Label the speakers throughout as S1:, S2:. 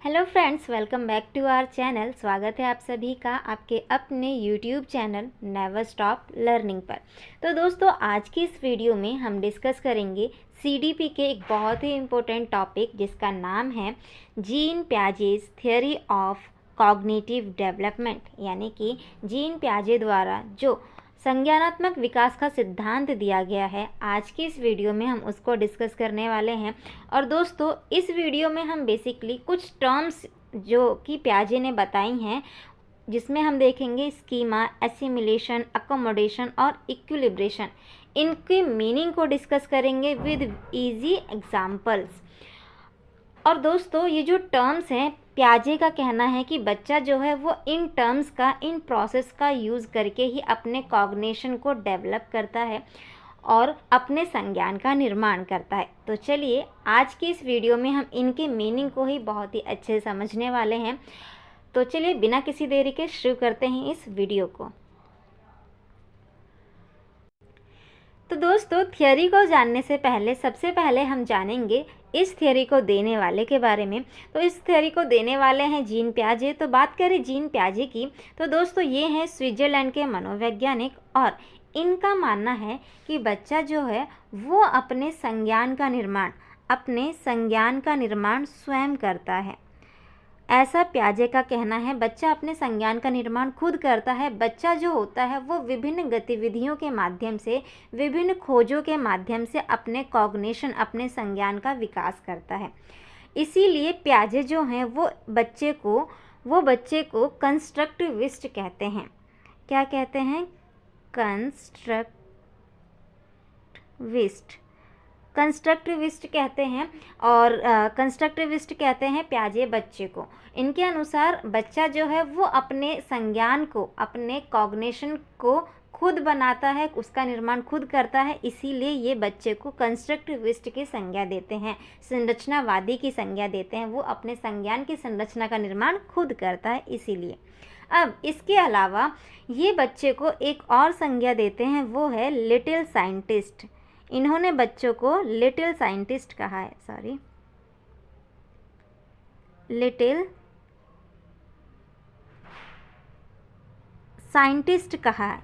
S1: Hello friends, welcome back to our channel. स्वागत है आप सभी का आपके अपने YouTube channel never stop learning पर। तो दोस्तों, आज की इस वीडियो में हम डिस्कस करेंगे सीडीपी के एक बहुत ही इम्पोर्टेंट टॉपिक जिसका नाम है Jean Piaget's theory of cognitive development, यानी कि जीन प्याजे द्वारा जो संज्ञानात्मक विकास का सिद्धांत दिया गया है। आज की इस वीडियो में हम उसको डिस्कस करने वाले हैं। और दोस्तों, इस वीडियो में हम बेसिकली कुछ टर्म्स जो कि प्याजे ने बताई हैं, जिसमें हम देखेंगे स्कीमा, एसिमिलेशन, अकोमोडेशन और इक्विलिब्रेशन, इनके मीनिंग को डिस्कस करेंगे विद इजी एग्जाम्पल्स। और दोस्तों, ये जो टर्म्स हैं, प्याजे का कहना है कि बच्चा जो है वो इन टर्म्स का, इन प्रोसेस का यूज़ करके ही अपने कॉग्निशन को डेवलप करता है और अपने संज्ञान का निर्माण करता है। तो चलिए, आज की इस वीडियो में हम इनके मीनिंग को ही बहुत ही अच्छे से समझने वाले हैं। तो चलिए, बिना किसी देरी के शुरू करते हैं इस वीडियो को। तो दोस्तों, थियोरी को जानने से पहले सबसे पहले हम जानेंगे इस थियोरी को देने वाले के बारे में। तो इस थियोरी को देने वाले हैं जीन प्याजे। तो बात करें जीन प्याजे की, तो दोस्तों ये हैं स्विट्जरलैंड के मनोवैज्ञानिक, और इनका मानना है कि बच्चा जो है वो अपने संज्ञान का निर्माण स्वयं करता है। ऐसा प्याजे का कहना है, बच्चा अपने संज्ञान का निर्माण खुद करता है। बच्चा जो होता है वो विभिन्न गतिविधियों के माध्यम से, विभिन्न खोजों के माध्यम से अपने कॉग्निशन, अपने संज्ञान का विकास करता है। इसीलिए प्याजे जो हैं वो बच्चे को कंस्ट्रक्टिविस्ट कहते हैं। क्या कहते हैं? कंस्ट्रक्टिविस्ट कहते हैं। और कंस्ट्रक्टिविस्ट कहते हैं प्याजे बच्चे को। इनके अनुसार बच्चा जो है वो अपने संज्ञान को, अपने कॉग्निशन को खुद बनाता है, उसका निर्माण खुद करता है। इसीलिए ये बच्चे को कंस्ट्रक्टिविस्ट की संज्ञा देते हैं, संरचनावादी की संज्ञा देते हैं। वो अपने संज्ञान की संरचना का निर्माण खुद करता है इसीलिए। अब इसके अलावा ये बच्चे को एक और संज्ञा देते हैं, वो है लिटिल साइंटिस्ट। इन्होंने बच्चों को लिटिल साइंटिस्ट कहा है, लिटिल साइंटिस्ट कहा है।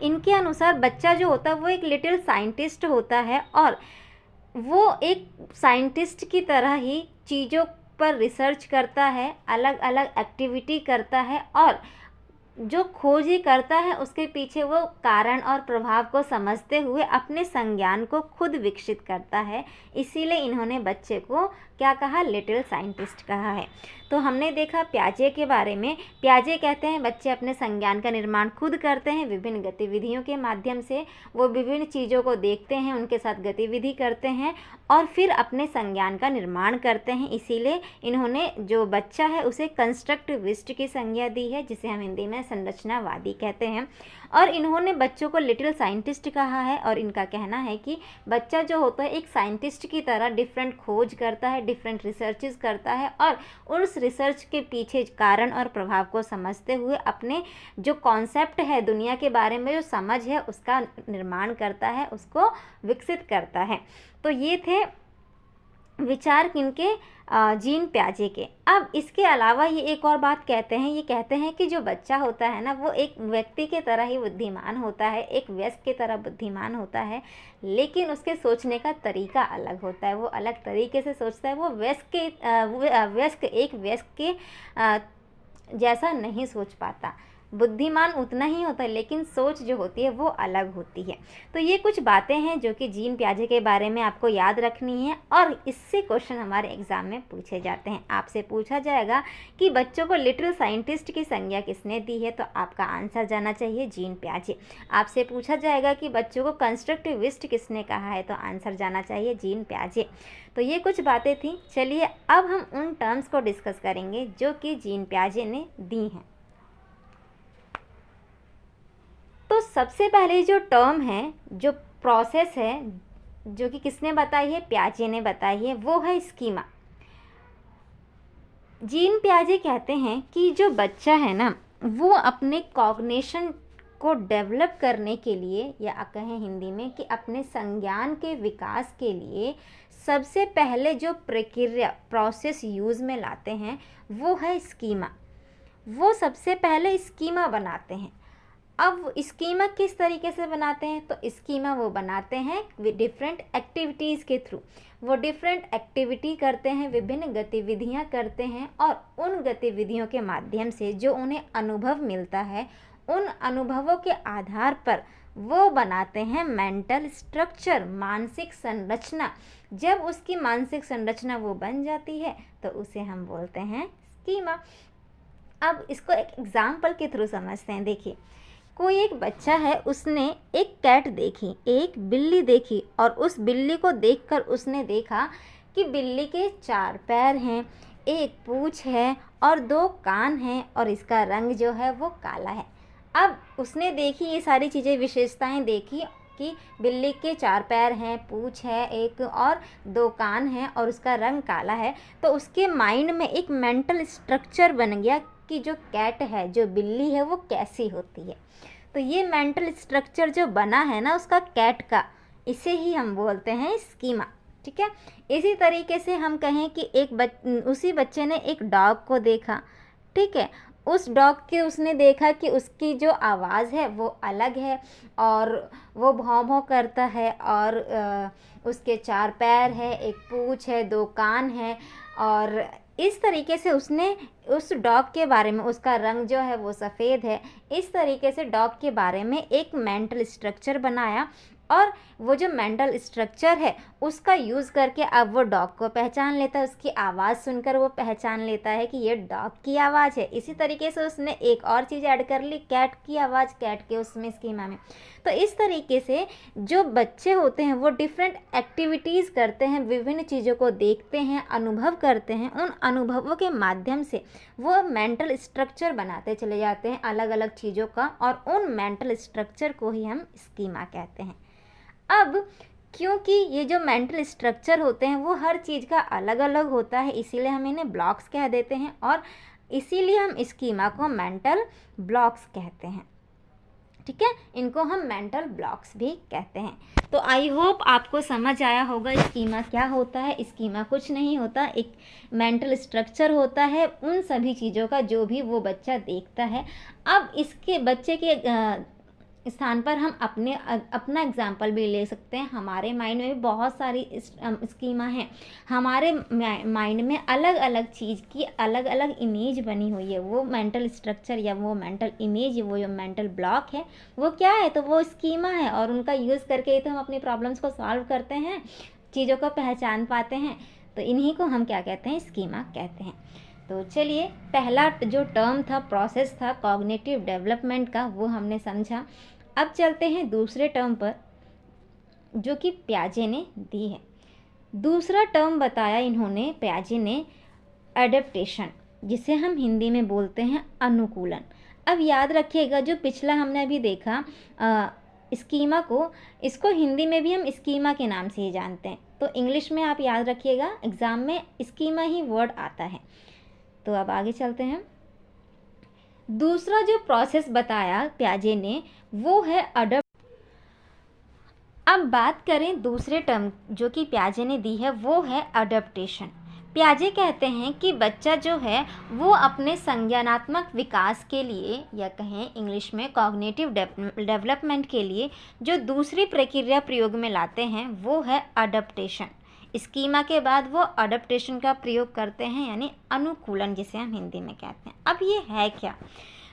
S1: इनके अनुसार बच्चा जो होता है वो एक लिटिल साइंटिस्ट होता है, और वो एक साइंटिस्ट की तरह ही चीज़ों पर रिसर्च करता है, अलग अलग एक्टिविटी करता है, और जो खोज ही करता है उसके पीछे वो कारण और प्रभाव को समझते हुए अपने संज्ञान को खुद विकसित करता है। इसीलिए इन्होंने बच्चे को क्या कहा? लिटिल साइंटिस्ट कहा है। तो हमने देखा प्याजे के बारे में। प्याजे कहते हैं बच्चे अपने संज्ञान का निर्माण खुद करते हैं विभिन्न गतिविधियों के माध्यम से। वो विभिन्न चीज़ों को देखते हैं, उनके साथ गतिविधि करते हैं और फिर अपने संज्ञान का निर्माण करते हैं। इसीलिए इन्होंने जो बच्चा है उसे कंस्ट्रक्टिविस्ट की संज्ञा दी है, जिसे हम हिंदी में संरचनावादी कहते हैं। और इन्होंने बच्चों को लिटिल साइंटिस्ट कहा है, और इनका कहना है कि बच्चा जो होता है एक साइंटिस्ट की तरह डिफरेंट खोज करता है, डिफरेंट रिसर्चेस करता है, और उस रिसर्च के पीछे कारण और प्रभाव को समझते हुए अपने जो कॉन्सेप्ट है, दुनिया के बारे में जो समझ है, उसका निर्माण करता है, उसको विकसित करता है। तो ये थे विचार किनके? जीन प्याजे के। अब इसके अलावा ये एक और बात कहते हैं, ये कहते हैं कि जो बच्चा होता है ना, वो एक व्यक्ति के तरह ही बुद्धिमान होता है, एक वयस्क की तरह बुद्धिमान होता है, लेकिन उसके सोचने का तरीका अलग होता है। वो अलग तरीके से सोचता है। वो एक वयस्क के जैसा नहीं सोच पाता। बुद्धिमान उतना ही होता है, लेकिन सोच जो होती है वो अलग होती है। तो ये कुछ बातें हैं जो कि जीन प्याजे के बारे में आपको याद रखनी है, और इससे क्वेश्चन हमारे एग्जाम में पूछे जाते हैं। आपसे पूछा जाएगा कि बच्चों को लिटिल साइंटिस्ट की संज्ञा किसने दी है, तो आपका आंसर जाना चाहिए जीन प्याजे। आपसे पूछा जाएगा कि बच्चों को कंस्ट्रक्टिविस्ट किसने कहा है, तो आंसर जाना चाहिए जीन प्याजे। तो ये कुछ बातें थी। चलिए, अब हम उन टर्म्स को डिस्कस करेंगे जो कि जीन प्याजे ने दी हैं। तो सबसे पहले जो टर्म है, जो प्रोसेस है, जो कि किसने बताई है? प्याजे ने बताई है, वो है स्कीमा। जीन प्याजे कहते हैं कि जो बच्चा है ना, वो अपने कॉग्निशन को डेवलप करने के लिए, या कहें हिंदी में कि अपने संज्ञान के विकास के लिए सबसे पहले जो प्रक्रिया प्रोसेस यूज़ में लाते हैं वो है स्कीमा। वो सबसे पहले स्कीमा बनाते हैं। अब स्कीमा किस तरीके से बनाते हैं? तो स्कीमा वो बनाते हैं डिफरेंट एक्टिविटीज़ के थ्रू। वो डिफरेंट एक्टिविटी करते हैं, विभिन्न गतिविधियां करते हैं, और उन गतिविधियों के माध्यम से जो उन्हें अनुभव मिलता है, उन अनुभवों के आधार पर वो बनाते हैं मेंटल स्ट्रक्चर, मानसिक संरचना। जब उसकी मानसिक संरचना वो बन जाती है तो उसे हम बोलते हैं स्कीमा। अब इसको एक एग्जाम्पल के थ्रू समझते हैं। देखिए, कोई एक बच्चा है, उसने एक कैट देखी, एक बिल्ली देखी, और उस बिल्ली को देखकर उसने देखा कि बिल्ली के 4 पैर हैं, एक पूँछ है और 2 कान हैं, और इसका रंग जो है वो काला है। अब उसने देखी ये सारी चीज़ें, विशेषताएं देखी कि बिल्ली के 4 पैर हैं, पूँछ है एक, और 2 कान हैं, और उसका रंग काला है। तो उसके माइंड में एक मेंटल स्ट्रक्चर बन गया कि जो कैट है, जो बिल्ली है, वो कैसी होती है। तो ये मेंटल स्ट्रक्चर जो बना है ना उसका कैट का, इसे ही हम बोलते हैं स्कीमा। ठीक है। इसी तरीके से हम कहें कि उसी बच्चे ने एक डॉग को देखा। ठीक है। उस डॉग के उसने देखा कि उसकी जो आवाज़ है वो अलग है, और वो भौं भौं करता है, और उसके 4 पैर है, एक पूँछ है, 2 कान है, और इस तरीके से उसने उस डॉग के बारे में, उसका रंग जो है वो सफ़ेद है, इस तरीके से डॉग के बारे में एक मेंटल स्ट्रक्चर बनाया। और वो जो मेंटल स्ट्रक्चर है उसका यूज़ करके अब वो डॉग को पहचान लेता है, उसकी आवाज़ सुनकर वो पहचान लेता है कि ये डॉग की आवाज़ है। इसी तरीके से उसने एक और चीज़ ऐड कर ली, कैट की आवाज़, कैट के उसमें स्कीमा में। तो इस तरीके से जो बच्चे होते हैं वो डिफरेंट एक्टिविटीज़ करते हैं, विभिन्न चीज़ों को देखते हैं, अनुभव करते हैं, उन अनुभवों के माध्यम से वो मेंटल स्ट्रक्चर बनाते चले जाते हैं अलग अलग चीज़ों का, और उन मेंटल स्ट्रक्चर को ही हम स्कीमा कहते हैं। अब क्योंकि ये जो मेंटल स्ट्रक्चर होते हैं वो हर चीज़ का अलग अलग होता है, इसीलिए हम इन्हें ब्लॉक्स कह देते हैं, और इसीलिए हम स्कीमा को मेंटल ब्लॉक्स कहते हैं। ठीक है, इनको हम मेंटल ब्लॉक्स भी कहते हैं। तो आई होप आपको समझ आया होगा स्कीमा क्या होता है। स्कीमा कुछ नहीं होता, एक मेंटल स्ट्रक्चर होता है उन सभी चीज़ों का जो भी वो बच्चा देखता है। अब इसके बच्चे के स्थान पर हम अपना एग्जाम्पल भी ले सकते हैं। हमारे माइंड में भी बहुत सारी स्कीमा हैं, हमारे माइंड में अलग अलग चीज़ की अलग अलग इमेज बनी हुई है। वो मेंटल स्ट्रक्चर या वो मेंटल इमेज, वो जो मेंटल ब्लॉक है वो क्या है? तो वो स्कीमा है, और उनका यूज़ करके ही तो हम अपनी प्रॉब्लम्स को सॉल्व करते हैं, चीज़ों को पहचान पाते हैं। तो इन्हीं को हम क्या कहते हैं? स्कीमा कहते हैं। तो चलिए, पहला जो टर्म था, प्रोसेस था कॉग्निटिव डेवलपमेंट का, वो हमने समझा। अब चलते हैं दूसरे टर्म पर जो कि पियाजे ने दी है। दूसरा टर्म बताया इन्होंने, पियाजे ने, एडेप्टेशन, जिसे हम हिंदी में बोलते हैं अनुकूलन। अब याद रखिएगा जो पिछला हमने अभी देखा स्कीमा को, इसको हिंदी में भी हम स्कीमा के नाम से ही जानते हैं। तो इंग्लिश में आप याद रखिएगा, एग्ज़ाम में स्कीमा ही वर्ड आता है। तो अब आगे चलते हैं। दूसरा जो प्रोसेस बताया पियाजे ने वो है अडॉप्ट। अब बात करें दूसरे टर्म जो कि पियाजे ने दी है, वो है अडॉप्टेशन। पियाजे कहते हैं कि बच्चा जो है वो अपने संज्ञानात्मक विकास के लिए, या कहें इंग्लिश में कॉग्निटिव डेवलपमेंट के लिए, जो दूसरी प्रक्रिया प्रयोग में लाते हैं वो है अडॉप्टेशन। स्कीमा के बाद वो अडॉप्टेशन का प्रयोग करते हैं, यानी अनुकूलन, जिसे हम हिंदी में कहते हैं। अब ये है क्या?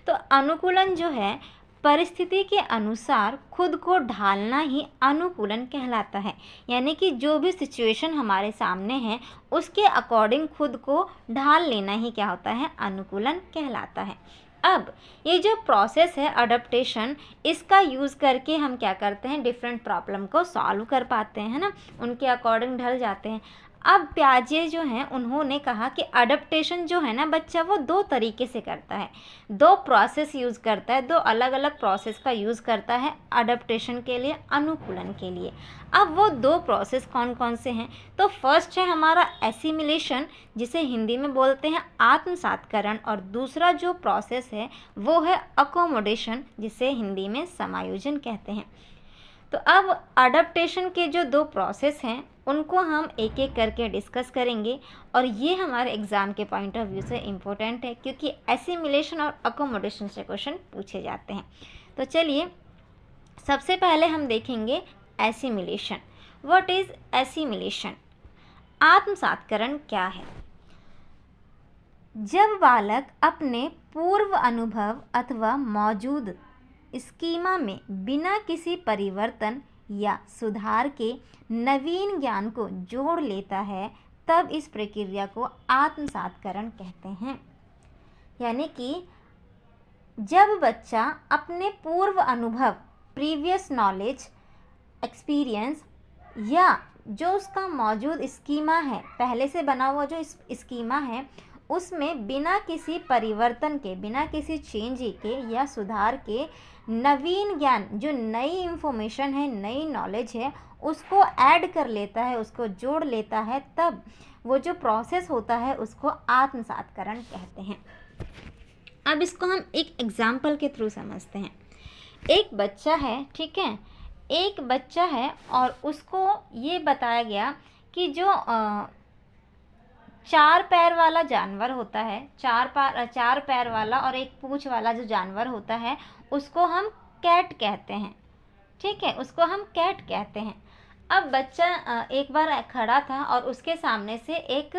S1: तो अनुकूलन जो है परिस्थिति के अनुसार खुद को ढालना ही अनुकूलन कहलाता है। यानी कि जो भी सिचुएशन हमारे सामने है उसके अकॉर्डिंग खुद को ढाल लेना ही क्या होता है? अनुकूलन कहलाता है। अब ये जो प्रोसेस है अडॉप्टेशन, इसका यूज़ करके हम क्या करते हैं? डिफरेंट प्रॉब्लम को सॉल्व कर पाते हैं, है ना, उनके अकॉर्डिंग ढल जाते हैं। अब पियाजे जो हैं उन्होंने कहा कि अडप्टेशन जो है ना बच्चा वो दो तरीके से करता है, दो प्रोसेस यूज़ करता है, दो अलग अलग प्रोसेस का यूज़ करता है अडप्टेशन के लिए, अनुकूलन के लिए। अब वो दो प्रोसेस कौन कौन से हैं? तो फर्स्ट है हमारा एसिमिलेशन, जिसे हिंदी में बोलते हैं आत्मसातकरण, और दूसरा जो प्रोसेस है वो है अकोमोडेशन, जिसे हिंदी में समायोजन कहते हैं। तो अब अडप्टेशन के जो दो प्रोसेस हैं उनको हम एक एक करके डिस्कस करेंगे, और ये हमारे एग्ज़ाम के पॉइंट ऑफ व्यू से इम्पोर्टेंट है क्योंकि एसिमिलेशन और अकोमोडेशन से क्वेश्चन पूछे जाते हैं। तो चलिए सबसे पहले हम देखेंगे एसिमिलेशन। What is assimilation? आत्मसातकरण क्या है? जब बालक अपने पूर्व अनुभव अथवा मौजूद स्कीमा में बिना किसी परिवर्तन या सुधार के नवीन ज्ञान को जोड़ लेता है, तब इस प्रक्रिया को आत्मसातकरण कहते हैं। यानी कि जब बच्चा अपने पूर्व अनुभव, प्रीवियस नॉलेज, एक्सपीरियंस, या जो उसका मौजूद स्कीमा है, पहले से बना हुआ जो स्कीमा है, उसमें बिना किसी परिवर्तन के, बिना किसी चेंज के या सुधार के नवीन ज्ञान, जो नई इंफॉर्मेशन है, नई नॉलेज है, उसको ऐड कर लेता है, उसको जोड़ लेता है, तब वो जो प्रोसेस होता है उसको आत्मसातकरण कहते हैं। अब इसको हम एक एग्जाम्पल के थ्रू समझते हैं। एक बच्चा है, ठीक है, एक बच्चा है और उसको ये बताया गया कि जो चार पैर वाला जानवर होता है, चार पैर वाला और एक पूँछ वाला जो जानवर होता है उसको हम कैट कहते हैं, ठीक है, उसको हम कैट कहते हैं। अब बच्चा एक बार खड़ा था और उसके सामने से एक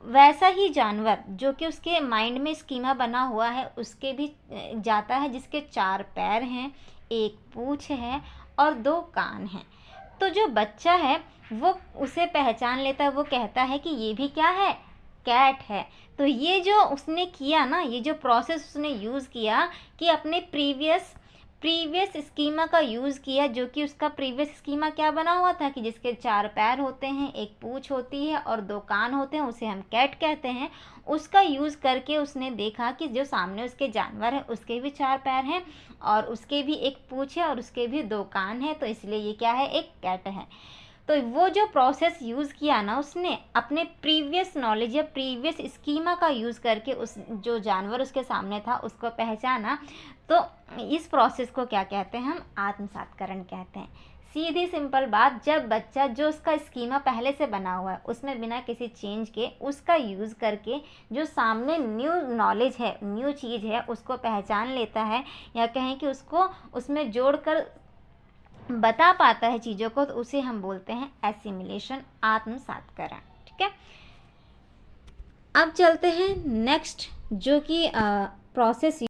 S1: वैसा ही जानवर जो कि उसके माइंड में स्कीमा बना हुआ है उसके भी जाता है, जिसके चार पैर हैं, एक पूँछ है और दो कान हैं। तो जो बच्चा है वो उसे पहचान लेता है, वो कहता है कि ये भी क्या है, कैट है। तो ये जो उसने किया ना, ये जो प्रोसेस उसने यूज़ किया कि अपने प्रीवियस स्कीमा का यूज़ किया, जो कि उसका प्रीवियस स्कीमा क्या बना हुआ था कि जिसके चार पैर होते हैं, एक पूँछ होती है और दो कान होते हैं, उसे हम कैट कहते हैं। उसका यूज़ करके उसने देखा कि जो सामने उसके जानवर है उसके भी चार पैर हैं और उसके भी एक पूँछ है और उसके भी दो कान हैं, तो इसलिए ये क्या है, एक कैट है। तो वो जो प्रोसेस यूज़ किया ना उसने, अपने प्रीवियस नॉलेज या प्रीवियस स्कीमा का यूज़ करके उस जो जानवर उसके सामने था उसको पहचाना, तो इस प्रोसेस को क्या कहते हैं, हम आत्मसातकरण कहते हैं। सीधी सिंपल बात, जब बच्चा जो उसका स्कीमा पहले से बना हुआ है उसमें बिना किसी चेंज के उसका यूज़ करके जो सामने न्यू नॉलेज है, न्यू चीज़ है, उसको पहचान लेता है, या कहें कि उसको उसमें जोड़कर बता पाता है चीज़ों को, तो उसे हम बोलते हैं एसिमिलेशन, आत्मसातकरण, ठीक है। अब चलते हैं नेक्स्ट, जो कि प्रोसेस।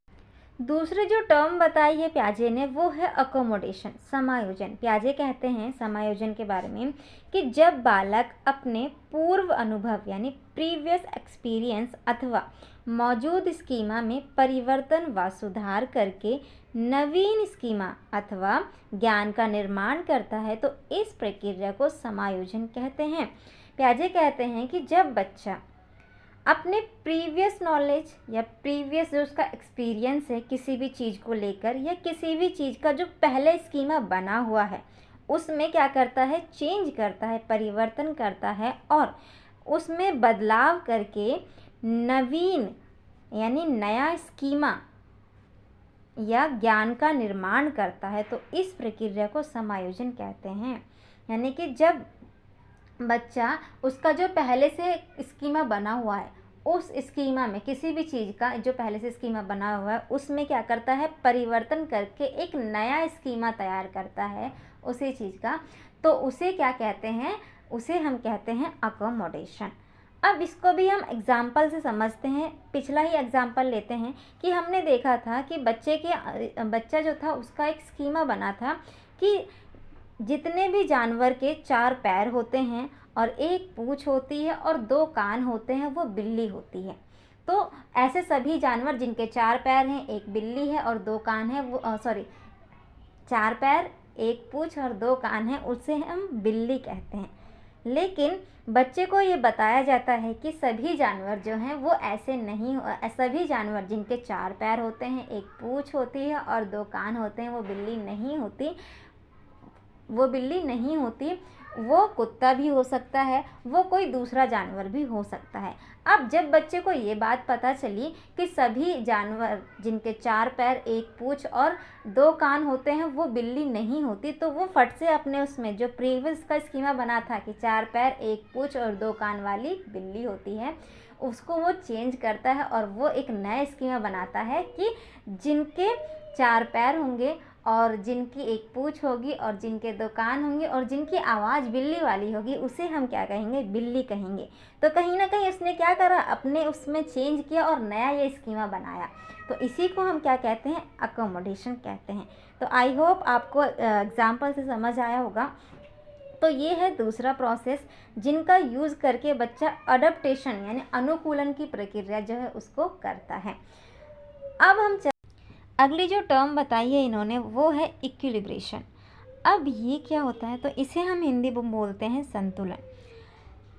S1: दूसरी जो टर्म बताई है पियाजे ने वो है अकोमोडेशन, समायोजन। पियाजे कहते हैं समायोजन के बारे में कि जब बालक अपने पूर्व अनुभव यानी प्रीवियस एक्सपीरियंस अथवा मौजूद स्कीमा में परिवर्तन व सुधार करके नवीन स्कीमा अथवा ज्ञान का निर्माण करता है, तो इस प्रक्रिया को समायोजन कहते हैं। पियाजे कहते हैं कि जब बच्चा अपने प्रीवियस नॉलेज या प्रीवियस जो उसका एक्सपीरियंस है किसी भी चीज़ को लेकर, या किसी भी चीज़ का जो पहले स्कीमा बना हुआ है उसमें क्या करता है, चेंज करता है, परिवर्तन करता है और उसमें बदलाव करके नवीन यानी नया स्कीमा या ज्ञान का निर्माण करता है, तो इस प्रक्रिया को समायोजन कहते हैं। यानी कि जब बच्चा उसका जो पहले से स्कीमा बना हुआ है उस स्कीमा में, किसी भी चीज़ का जो पहले से स्कीमा बना हुआ है उसमें क्या करता है, परिवर्तन करके एक नया स्कीमा तैयार करता है उसी चीज़ का, तो उसे क्या कहते हैं, उसे हम कहते हैं अकोमोडेशन। अब इसको भी हम एग्जाम्पल से समझते हैं। पिछला ही एग्जाम्पल लेते हैं कि हमने देखा था कि बच्चा जो था उसका एक स्कीमा बना था कि जितने भी जानवर के चार पैर होते हैं और एक पूँछ होती है और दो कान होते हैं वो बिल्ली होती है। तो ऐसे सभी जानवर जिनके चार पैर हैं, एक बिल्ली है और दो कान है, वो चार पैर, एक पूँछ और दो कान है, उसे हम बिल्ली कहते हैं। लेकिन बच्चे को ये बताया जाता है कि सभी जानवर जो हैं वो ऐसे नहीं सभी जानवर जिनके 4 पैर होते हैं, 1 पूँछ होती है और 2 कान होते हैं, वो बिल्ली नहीं होती। वो कुत्ता भी हो सकता है, वो कोई दूसरा जानवर भी हो सकता है। अब जब बच्चे को ये बात पता चली कि सभी जानवर जिनके 4 पैर, 1 पूँछ और 2 कान होते हैं वो बिल्ली नहीं होती, तो वो फट से अपने उसमें जो प्रीवियस का स्कीमा बना था कि 4 पैर, 1 पूँछ और 2 कान वाली बिल्ली होती है, उसको वो चेंज करता है और वो एक नया स्कीमा बनाता है कि जिनके 4 पैर होंगे और जिनकी 1 पूँछ होगी और जिनके 2 कान होंगे और जिनकी आवाज़ बिल्ली वाली होगी, उसे हम क्या कहेंगे, बिल्ली कहेंगे। तो कहीं ना कहीं उसने क्या करा, अपने उसमें चेंज किया और नया ये स्कीमा बनाया। तो इसी को हम क्या कहते हैं, अकोमोडेशन कहते हैं। तो आई होप आपको एग्जाम्पल से समझ आया होगा। तो ये है दूसरा प्रोसेस जिनका यूज़ करके बच्चा अडप्टेशन यानी अनुकूलन की प्रक्रिया जो है उसको करता है। अब हम अगली जो टर्म बताई है इन्होंने वो है इक्विलिब्रेशन। अब ये क्या होता है, तो इसे हम हिंदी में बोलते हैं संतुलन।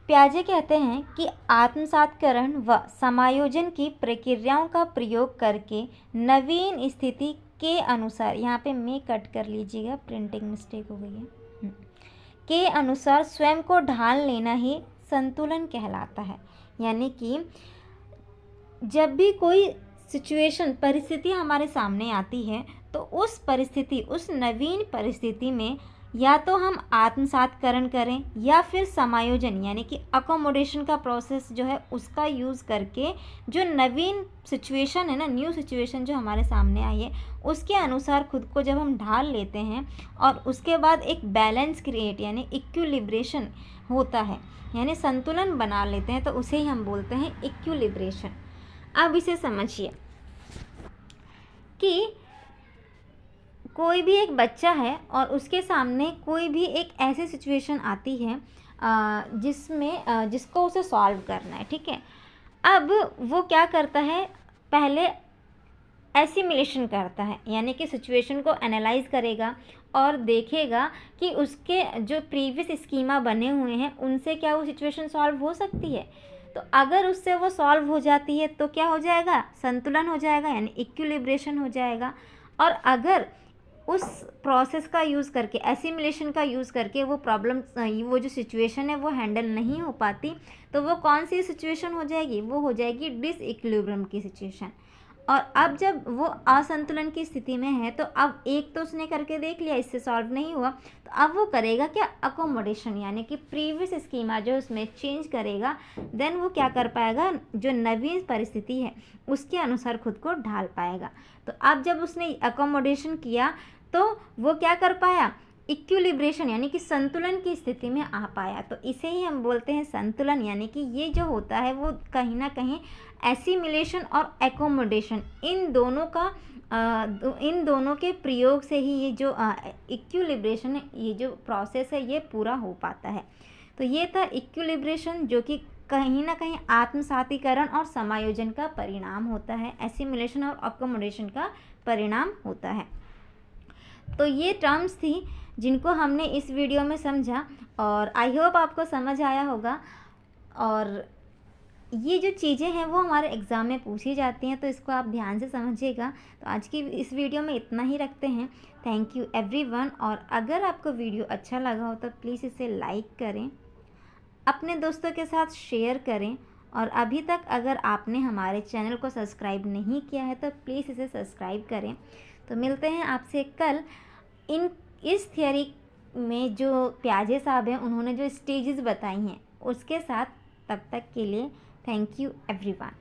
S1: प्याजे कहते हैं कि आत्मसातकरण व समायोजन की प्रक्रियाओं का प्रयोग करके नवीन स्थिति के अनुसार, यहाँ पे मैं कट कर लीजिएगा, प्रिंटिंग मिस्टेक हो गई है, के अनुसार स्वयं को ढाल लेना ही संतुलन कहलाता है। यानी कि जब भी कोई सिचुएशन, परिस्थिति हमारे सामने आती है तो उस परिस्थिति, उस नवीन परिस्थिति में या तो हम आत्मसातकरण करें या फिर समायोजन यानी कि अकोमोडेशन का प्रोसेस जो है उसका यूज़ करके जो नवीन सिचुएशन है ना, न्यू सिचुएशन जो हमारे सामने आई है उसके अनुसार खुद को जब हम ढाल लेते हैं और उसके बाद एक बैलेंस क्रिएट यानी इक्विलिब्रेशन होता है, यानी संतुलन बना लेते हैं, तो उसे ही हम बोलते हैं इक्विलिब्रेशन। अब इसे समझिए कि कोई भी एक बच्चा है और उसके सामने कोई भी एक ऐसी सिचुएशन आती है जिसको उसे सॉल्व करना है, ठीक है। अब वो क्या करता है, पहले एसिमिलेशन करता है, यानी कि सिचुएशन को एनालाइज करेगा और देखेगा कि उसके जो प्रीवियस स्कीमा बने हुए हैं उनसे क्या वो सिचुएशन सॉल्व हो सकती है। तो अगर उससे वो सॉल्व हो जाती है तो क्या हो जाएगा, संतुलन हो जाएगा यानी इक्विलिब्रेशन हो जाएगा। और अगर उस प्रोसेस का यूज़ करके, एसिमिलेशन का यूज़ करके वो प्रॉब्लम, वो जो सिचुएशन है वो हैंडल नहीं हो पाती, तो वो कौन सी सिचुएशन हो जाएगी, वो हो जाएगी डिसइक्विलिब्रियम की सिचुएशन। और अब जब वो असंतुलन की स्थिति में है तो अब एक तो उसने करके देख लिया, इससे सॉल्व नहीं हुआ, तो अब वो करेगा क्या, अकोमोडेशन यानी कि प्रीवियस स्कीमा जो उसमें चेंज करेगा, देन वो क्या कर पाएगा, जो नवीन परिस्थिति है उसके अनुसार खुद को ढाल पाएगा। तो अब जब उसने अकोमोडेशन किया तो वो क्या कर पाया, इक्विलिब्रेशन यानी कि संतुलन की स्थिति में आ पाया। तो इसे ही हम बोलते हैं संतुलन, यानी कि ये जो होता है वो कहीं ना कहीं एसिमिलेशन और एकोमोडेशन इन दोनों के प्रयोग से ही ये जो इक्विलिब्रेशन है, ये जो प्रोसेस है ये पूरा हो पाता है। तो ये था इक्विलिब्रेशन, जो कि कहीं ना कहीं आत्मसातीकरण और समायोजन का परिणाम होता है, एसिमिलेशन और अकोमोडेशन का परिणाम होता है। तो ये टर्म्स थी जिनको हमने इस वीडियो में समझा और आई होप आपको समझ आया होगा। और ये जो चीज़ें हैं वो हमारे एग्ज़ाम में पूछी जाती हैं, तो इसको आप ध्यान से समझिएगा। तो आज की इस वीडियो में इतना ही रखते हैं। Thank you everyone. और अगर आपको वीडियो अच्छा लगा हो तो प्लीज़ इसे लाइक करें, अपने दोस्तों के साथ शेयर करें, और अभी तक अगर आपने हमारे चैनल को सब्सक्राइब नहीं किया है तो प्लीज़ इसे सब्सक्राइब करें। तो मिलते हैं आपसे कल। इस थियरी में जो प्याजे साहब हैं उन्होंने जो स्टेजेस बताई हैं उसके साथ, तब तक के लिए थैंक यू एवरीवन।